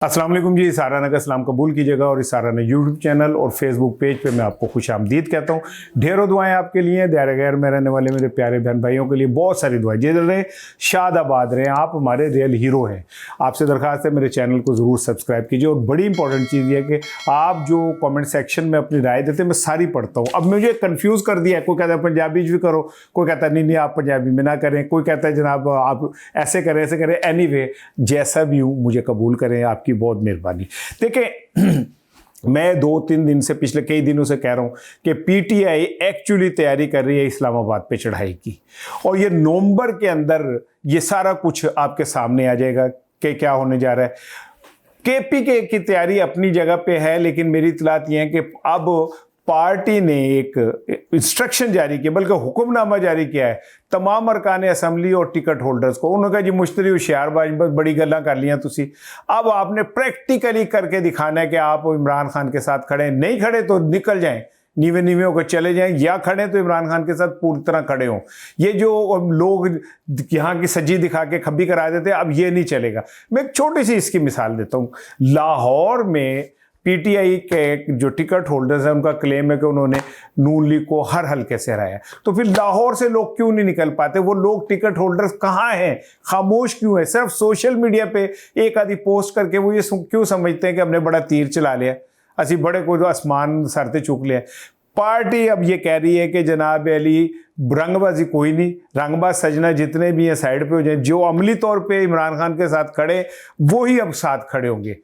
अस्सलाम वालेकुम जी। साराना का सलाम कबूल कीजिएगा और इस साराना यूट्यूब चैनल और फेसबुक पेज पे मैं आपको खुश आमदीद कहता हूँ। ढेरों दुआएं आपके लिए, दायरे गैर में रहने वाले मेरे प्यारे बहन भाइयों के लिए बहुत सारी दुआएं। जिधर रहे शादाबाद रहे, आप हमारे रियल हीरो हैं। आपसे दरख्वास्त है मेरे चैनल को ज़रूर सब्सक्राइब कीजिए। और बड़ी इंपॉर्टेंट चीज़ ये कि आप जो कॉमेंट सेक्शन में अपनी राय देते हैं मैं सारी पढ़ता हूँ। अब मुझे कन्फ्यूज़ कर दिया है, कोई कहता है पंजाबी भी करो, कोई कहता है नहीं आप पंजाबी में ना करें, कोई कहता है जनाब आप ऐसे करें। एनीवे जैसा भी हूँ मुझे कबूल करें, आपकी बहुत मेहरबानी। देखें मैं 2-3 दिन से, पिछले कई दिनों से कह रहा हूं कि पीटीआई एक्चुअली तैयारी कर रही है इस्लामाबाद पे चढ़ाई की, और ये नवंबर के अंदर ये सारा कुछ आपके सामने आ जाएगा कि क्या होने जा रहा है। केपीके की तैयारी अपनी जगह पे है, लेकिन मेरी इतलात ये है कि अब पार्टी ने एक इंस्ट्रक्शन जारी किया, बल्कि हुक्मनामा जारी किया है तमाम अरकान असम्बली और टिकट होल्डर्स को। उन्होंने कहा जी मुश्तरी हुशियारबाज बड़ी गल्लां कर लियां तुसी, अब आपने प्रैक्टिकली करके दिखाना है कि आप इमरान खान के साथ खड़े हैं। नहीं खड़े तो निकल जाएं, नीवे होकर चले जाएं, या खड़े तो इमरान खान के साथ पूरी तरह खड़े हों। ये जो लोग यहाँ की सजी दिखा के खब्बी करा देते हैं, अब ये नहीं चलेगा। मैं एक छोटी सी इसकी मिसाल देता हूँ। लाहौर में पीटीआई के जो टिकट होल्डर्स हैं उनका क्लेम है कि उन्होंने नून लीग को हर हल्के से हराया। तो फिर लाहौर से लोग क्यों नहीं निकल पाते? वो लोग टिकट होल्डर्स कहाँ हैं, खामोश क्यों है? सिर्फ सोशल मीडिया पे एक आधी पोस्ट करके वो ये क्यों समझते हैं कि हमने बड़ा तीर चला लिया, असी बड़े कोई आसमान सरते चुक लिया। पार्टी अब ये कह रही है कि जनाब अली रंगबाजी कोई नहीं, रंगबाज सजना जितने भी हैं साइड पे हो जाए, जो अमली तौर पे इमरान खान के साथ खड़े वो ही अब साथ खड़े होंगे,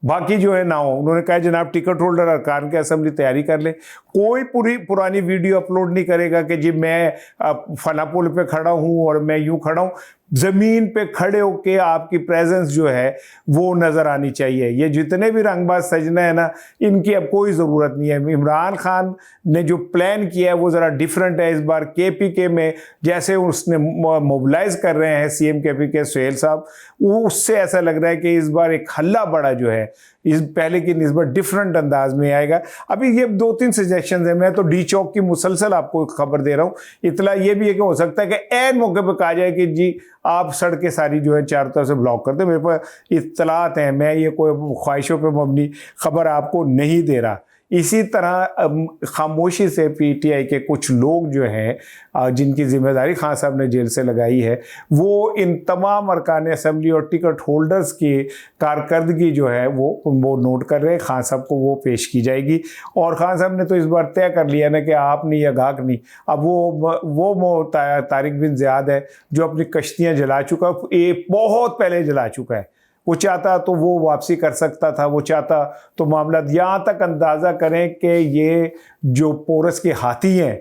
बाकी जो है ना हो। उन्होंने कहा जनाब टिकट होल्डर अरकान के असेंबली तैयारी कर ले। कोई पुरानी वीडियो अपलोड नहीं करेगा कि जी मैं फला पुल पे खड़ा हूं और मैं यूं खड़ा हूं। जमीन पे खड़े होके आपकी प्रेजेंस जो है वो नजर आनी चाहिए। ये जितने भी रंगबाज सजना है ना, इनकी अब कोई ज़रूरत नहीं है। इमरान खान ने जो प्लान किया है वो ज़रा डिफरेंट है। इस बार केपीके में जैसे उसने मोबिलाइज कर रहे हैं सीएम केपीके सुहेल साहब, वो उससे ऐसा लग रहा है कि इस बार एक हल्ला बड़ा जो है इस पहले की निस्बत डिफरेंट अंदाज में आएगा। अभी ये 2-3 सजेशन है, मैं तो डी चौक की मुसलसल आपको खबर दे रहा हूँ। इतला ये भी है कि हो सकता है कि ऐन मौके पर कहा जाए कि जी आप सड़कें सारी जो है चारों तरफ से ब्लॉक कर दे। मेरे पास इत्तलात हैं, मैं ये कोई ख्वाहिशों पर मबनी खबर आपको नहीं दे रहा। इसी तरह खामोशी से पीटीआई के कुछ लोग जो हैं जिनकी जिम्मेदारी खान साहब ने जेल से लगाई है, वो इन तमाम अरकान असेंबली और टिकट होल्डर्स की कारकर्दगी जो है वो नोट कर रहे हैं। खान साहब को वो पेश की जाएगी, और खान साहब ने तो इस बार तय कर लिया ना कि आप नहीं या गाक नहीं। अब वो तारिक बिन ज़ियाद है जो अपनी कश्तियाँ जला चुका, ये बहुत पहले जला चुका है। वो चाहता तो वो वापसी कर सकता था, वो चाहता तो मामला, यहाँ तक अंदाज़ा करें कि ये जो पोरस के हाथी हैं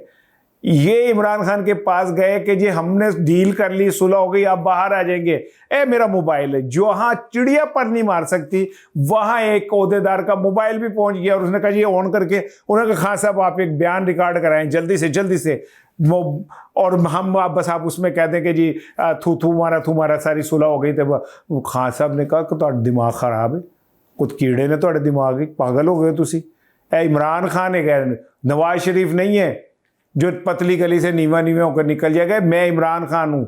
ये इमरान खान के पास गए कि जी हमने डील कर ली, सुलह हो गई, आप बाहर आ जाएंगे। मेरा मोबाइल है, जहाँ चिड़िया पर नहीं मार सकती वहाँ एक ओहदेदार का मोबाइल भी पहुँच गया, और उसने कहा जी ऑन करके, उन्होंने कहा खान साहब आप एक बयान रिकॉर्ड कराएं जल्दी से वो, और हम आप उसमें कह दें कि जी थू मारा सारी सुलह हो गई। तो खान साहब ने कहा कि तो दिमाग खराब है, कुछ कीड़े ने तो दिमाग ही पागल हो गए तुसी। इमरान खान है, नवाज शरीफ नहीं है जो पतली गली से नीवा होकर निकल जाएगा। मैं इमरान खान हूँ।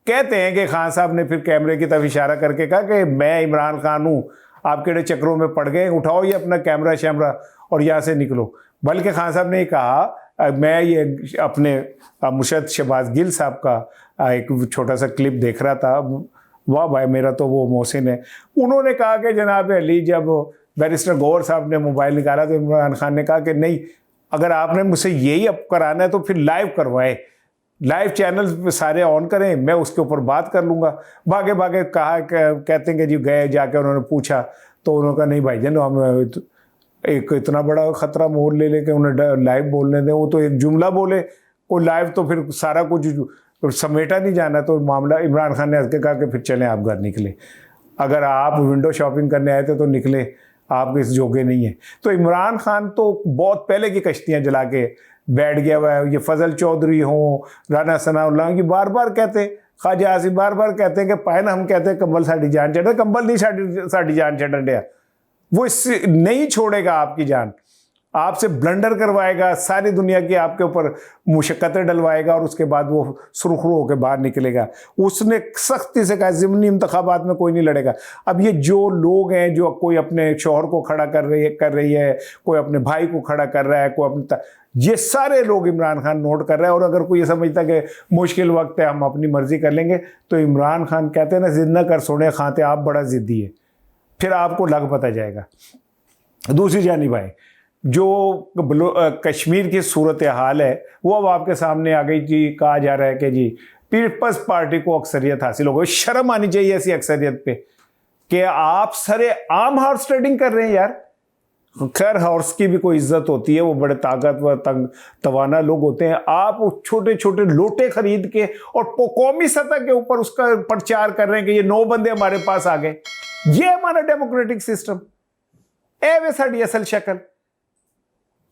कहते हैं कि खान साहब ने फिर कैमरे की तरफ इशारा करके कहा कि मैं इमरान खान हूँ, आप केड़े चक्रों में पड़ गए, उठाओ ये अपना कैमरा शैमरा और यहाँ से निकलो। बल्कि खान साहब ने कहा, मैं ये अपने मुर्शद शहबाज गिल साहब का एक छोटा सा क्लिप देख रहा था, वाह भाई मेरा तो वो मोहसिन है। उन्होंने कहा कि जनाब अली जब बैरिस्टर गौहर साहब ने मोबाइल निकाला तो इमरान खान ने कहा कि नहीं, अगर आपने मुझसे यही अब कराना है तो फिर लाइव करवाएं, लाइव चैनल सारे ऑन करें, मैं उसके ऊपर बात कर लूँगा। भागे कहा, कहते हैं कि जी गए जाके उन्होंने पूछा तो उन्होंने कहा नहीं भाईजान हम एक इतना बड़ा ख़तरा मोड़ ले लेके उन्हें लाइव बोलने दें। वो तो एक जुमला बोले, कोई लाइव तो फिर सारा कुछ समेटा नहीं जाना। तो मामला इमरान खान ने हंस के कहा कि फिर चलें आप घर निकले, अगर आप विंडो शॉपिंग करने आए थे तो निकले, आप इस जोगे नहीं है। तो इमरान खान तो बहुत पहले की कश्तियाँ जला के बैठ गया हुआ है। ये फजल चौधरी हों, राना सनाउल्लाह की बार कहते, ख्वाजा आसिफ बार कहते हैं कि पाए ना, हम कहते हैं कंबल साड़ी जान चढ़े, कंबल नहीं साड़ी जान चढ़ दिया, वो इससे नहीं छोड़ेगा आपकी जान। आपसे ब्लंडर करवाएगा, सारी दुनिया की आपके ऊपर मुशक्कतें डलवाएगा और उसके बाद वो सुरखरू होकर बाहर निकलेगा। उसने सख्ती से कहा ज़िमनी इंतखाबात में कोई नहीं लड़ेगा। अब ये जो लोग हैं, जो कोई अपने शौहर को खड़ा कर रही है, कोई अपने भाई को खड़ा कर रहा है, कोई अपने, ये सारे लोग इमरान खान नोट कर रहे हैं। और अगर कोई ये समझता कि मुश्किल वक्त है हम अपनी मर्जी कर लेंगे, तो इमरान खान कहते हैं ना, जिद न कर सोने खाते, आप बड़ा ज़िद्दी है, फिर आपको लग पता जाएगा। दूसरी जानिब आए, जो कश्मीर की सूरत हाल है वो अब आपके सामने आ गई जी। कहा जा रहा है कि जी पीपल्स पार्टी को अक्सरियत हासिल हो गई। शर्म आनी चाहिए ऐसी अक्सरियत पे कि आप सरे आम हॉर्स ट्रेडिंग कर रहे हैं यार। खैर, हॉर्स की भी कोई इज्जत होती है, वो बड़े ताकतवर तंग तवाना लोग होते हैं। आप छोटे छोटे लोटे खरीद के और कौमी सतह के ऊपर उसका प्रचार कर रहे हैं कि ये 9 बंदे हमारे पास आ गए। ये हमारा डेमोक्रेटिक सिस्टम ए वे साड़ी असल शक्ल।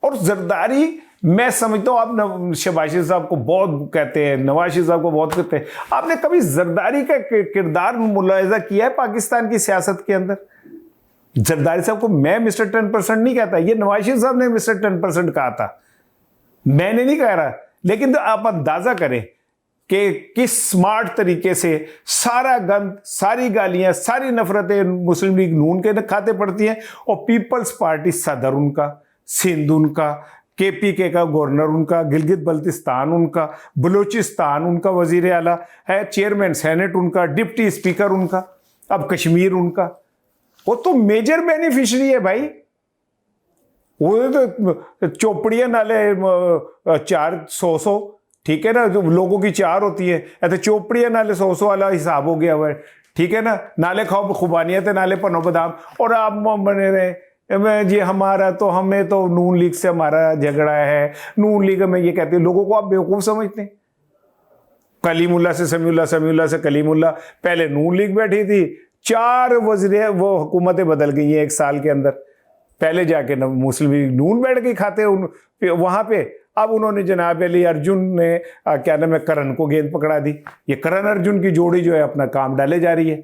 और जरदारी, मैं समझता हूं आप शहबाज शरीफ साहब को बहुत कहते हैं, नवाज शरीफ साहब को बहुत कहते हैं, आपने कभी जरदारी का किरदार मुलाहिजा किया है पाकिस्तान की सियासत के अंदर? जरदारी साहब को मैं मिस्टर 10% नहीं कहता, ये नवाज शरीफ साहब ने मिस्टर 10% कहा था, मैंने नहीं कह रहा। लेकिन तो आप अंदाजा करें कि किस स्मार्ट तरीके से सारा गंद, सारी गालियां, सारी नफरतें मुस्लिम लीग नून के खाते पड़ती हैं। और पीपल्स पार्टी सदर उनका, सिंध उनका, केपीके का गवर्नर उनका, गिलगित बल्तिस्तान उनका, बलूचिस्तान उनका वजीर आला है, चेयरमैन सेनेट उनका, डिप्टी स्पीकर उनका, अब कश्मीर उनका। वो तो मेजर बेनिफिशियरी है भाई। वो तो चौपड़ियां नाले 400 ठीक है ना, जो लोगों की 4 होती है, ऐसे चौपड़ियां नाले 100 वाला हिसाब हो गया हुआ है, ठीक है ना। नाले खाओ खुबानियां थे, नाले पनो बदाम। और आप बने रहे जी हमारा तो, हमें तो नून लीग से हमारा झगड़ा है, नून लीग में ये कहते हैं। लोगों को आप बेवकूफ समझते हैं। कलीमुल्ला से समीउल्ला, समीउल्ला से कलीमुल्ला, पहले नून लीग बैठी थी, 4 वज़ीर वो हुकूमतें बदल गई हैं 1 साल के अंदर। पहले जाके मुस्लिम लीग नून बैठ गई खाते वहां पे। अब उन्होंने जनाब अली अर्जुन ने क्या नाम है, करण को गेंद पकड़ा दी। ये करण अर्जुन की जोड़ी जो है अपना काम डाले जा रही है।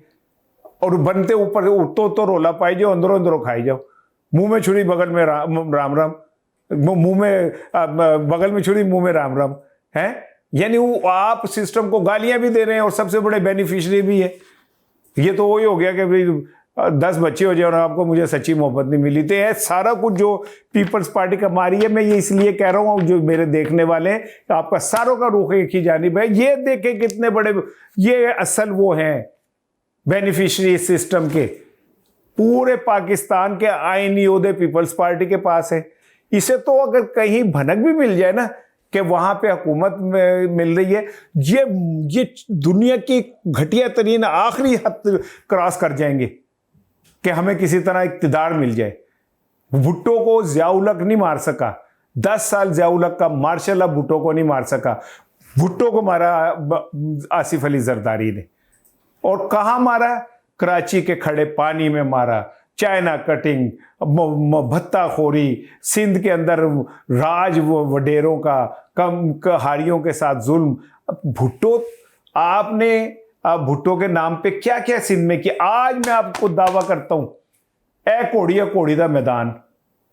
और बनते ऊपर तो रोला पाई जाओ, अंदरों अंदरों खाई जाओ। मुंह में छुरी बगल में राम राम, मुंह में बगल में छुरी मुंह में राम राम है। यानी वो आप सिस्टम को गालियां भी दे रहे हैं और सबसे बड़े बेनिफिशियरी भी है। ये तो वही हो गया कि भाई 10 बच्चे हो जाए और आपको मुझे सच्ची मोहब्बत नहीं मिली। तो ये सारा कुछ जो पीपल्स पार्टी का मारी है, मैं ये इसलिए कह रहा हूँ जो मेरे देखने वाले हैं, आपका सारों का रुख एक ही जानिब है। ये देखें कितने बड़े, ये असल वो हैं बेनिफिशियरी सिस्टम के। पूरे पाकिस्तान के आईनी ओहदे पीपल्स पार्टी के पास है। इसे तो अगर कहीं भनक भी मिल जाए ना कि वहां पे हुकूमत में मिल रही है, ये दुनिया की घटिया तरीन आखिरी हद क्रॉस कर जाएंगे कि हमें किसी तरह इक्तिदार मिल जाए। भुट्टो को ज़िया-उल-हक नहीं मार सका, 10 साल ज़िया-उल-हक का मार्शल अब भुट्टो को नहीं मार सका। भुट्टो को मारा आसिफ अली जरदारी ने। और कहाँ मारा? कराची के खड़े पानी में मारा। चाइना कटिंग, भत्ताखोरी, सिंध के अंदर राज वडेरों का, कम हारियों के साथ जुल्म। भुट्टो, आपने भुट्टो के नाम पे क्या क्या सिंध में किया। आज मैं आपको दावा करता हूं, ए कोड़िया कोड़ी दा मैदान,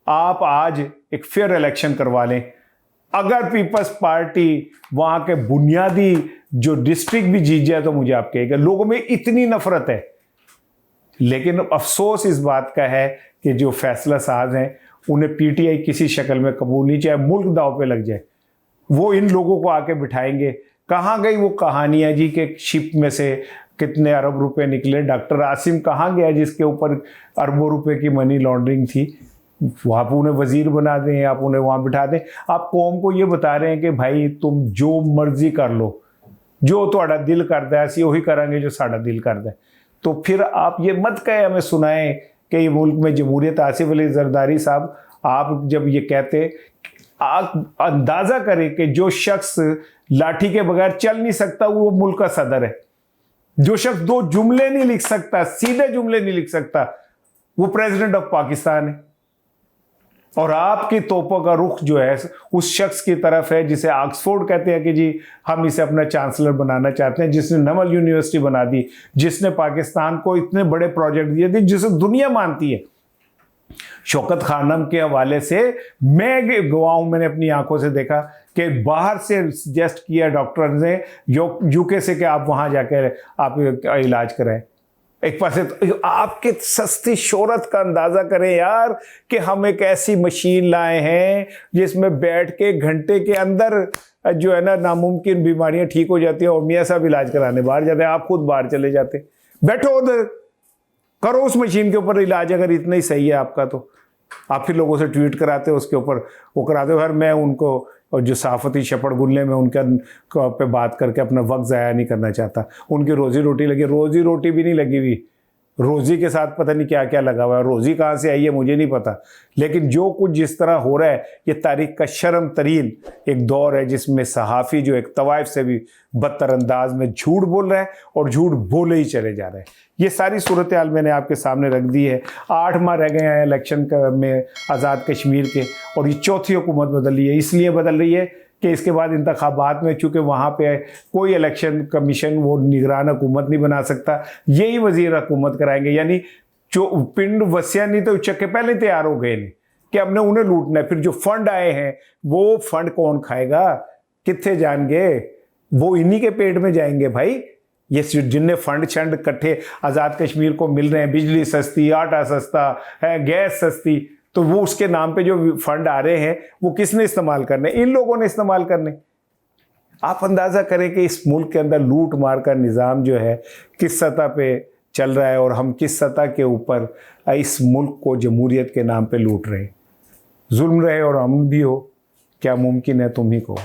आप आज एक फेयर इलेक्शन करवा लें। अगर पीपल्स पार्टी वहां के बुनियादी जो डिस्ट्रिक्ट भी जीत जाए तो मुझे आप कहेगा लोगों में इतनी नफरत है। लेकिन अफसोस इस बात का है कि जो फैसला साज हैं उन्हें पीटीआई किसी शक्ल में कबूल नहीं, चाहे मुल्क दाव पे लग जाए। वो इन लोगों को आके बिठाएंगे। कहाँ गई वो कहानियां जी के शिप में से कितने अरब रुपए निकले? डॉक्टर आसिम कहाँ गया जिसके ऊपर अरबों रुपए की मनी लॉन्ड्रिंग थी? आप उन्हें वजीर बना दें, आप उन्हें वहां बिठा दें। आप कौम को ये बता रहे हैं कि भाई तुम जो मर्जी कर लो, जो तुम्हारा दिल करता है असी वही करांगे जो साड़ा दिल करता है। तो फिर आप ये मत कहे, हमें सुनाएं कि ये मुल्क में जमहूरियत। आसिफ अली जरदारी साहब, आप जब ये कहते, आप अंदाजा करें कि जो शख्स लाठी के बगैर चल नहीं सकता वो मुल्क का सदर है। जो शख्स 2 जुमले नहीं लिख सकता, सीधे जुमले नहीं लिख सकता, वो प्रेसिडेंट ऑफ पाकिस्तान है। और आपकी तोपों का रुख जो है उस शख्स की तरफ है जिसे ऑक्सफोर्ड कहते हैं कि जी हम इसे अपना चांसलर बनाना चाहते हैं, जिसने नवल यूनिवर्सिटी बना दी, जिसने पाकिस्तान को इतने बड़े प्रोजेक्ट दिए थे जिसे दुनिया मानती है। शौकत खानम के हवाले से मैं गवाह हूं, मैंने अपनी आंखों से देखा कि बाहर से सजेस्ट किया डॉक्टर ने यूके से कि आप वहां जाकर आप इलाज कराएं। एक पास तो आपके सस्ती शोहरत का अंदाजा करें यार कि हम एक ऐसी मशीन लाए हैं जिसमें बैठ के घंटे के अंदर जो है ना नामुमकिन बीमारियां ठीक हो जाती हैं, और मियाँ साहब इलाज कराने बाहर जाते हैं, आप खुद बाहर चले जाते, बैठो उधर करो उस मशीन के ऊपर इलाज। अगर इतना ही सही है आपका तो आप फिर लोगों से ट्वीट कराते हो, उसके ऊपर वो कराते हो। हर मैं उनको और जो सहाफ़ती शपड़ गुल्ले में उनका पे बात करके अपना वक्त ज़ाया नहीं करना चाहता। उनकी रोज़ी रोटी लगी, रोज़ी रोटी भी नहीं लगी हुई, रोज़ी के साथ पता नहीं क्या क्या लगा हुआ है, रोज़ी कहाँ से आई है मुझे नहीं पता। लेकिन जो कुछ जिस तरह हो रहा है, ये तारीख का शर्म तरीन एक दौर है जिसमें सहाफ़ी जो एक तवाइफ से भी बदतर अंदाज में झूठ बोल रहा है और झूठ बोले ही चले जा रहे हैं। ये सारी सूरत हाल मैंने आपके सामने रख दी है। 8 माह रह गए हैं इलेक्शन में आज़ाद कश्मीर के, और ये चौथी हुकूमत बदल रही है। इसलिए बदल रही है कि इसके बाद इंतखाबात में चूँकि वहाँ पे कोई इलेक्शन कमीशन वो निगरान हुकूमत नहीं बना सकता, यही वज़ीर हुकूमत कराएंगे। यानी जो पिंड वसिया नहीं तो चक्के पहले तैयार हो गए नहीं कि हमने उन्हें लूटना है। फिर जो फंड आए हैं वो फंड कौन खाएगा, कितने जाएंगे, वो इन्हीं के पेट में जाएंगे भाई। ये जिनने फंड छंड इकट्ठे आज़ाद कश्मीर को मिल रहे हैं, बिजली सस्ती, आटा सस्ता है, गैस सस्ती, तो वो उसके नाम पे जो फंड आ रहे हैं वो किसने इस्तेमाल करने, इन लोगों ने इस्तेमाल करने। आप अंदाज़ा करें कि इस मुल्क के अंदर लूट मार का निज़ाम जो है किस सतह पे चल रहा है, और हम किस सतह के ऊपर इस मुल्क को जमहूरियत के नाम पे लूट रहे हैं। जुल्म रहे और अमन भी हो, क्या मुमकिन है तुम ही को।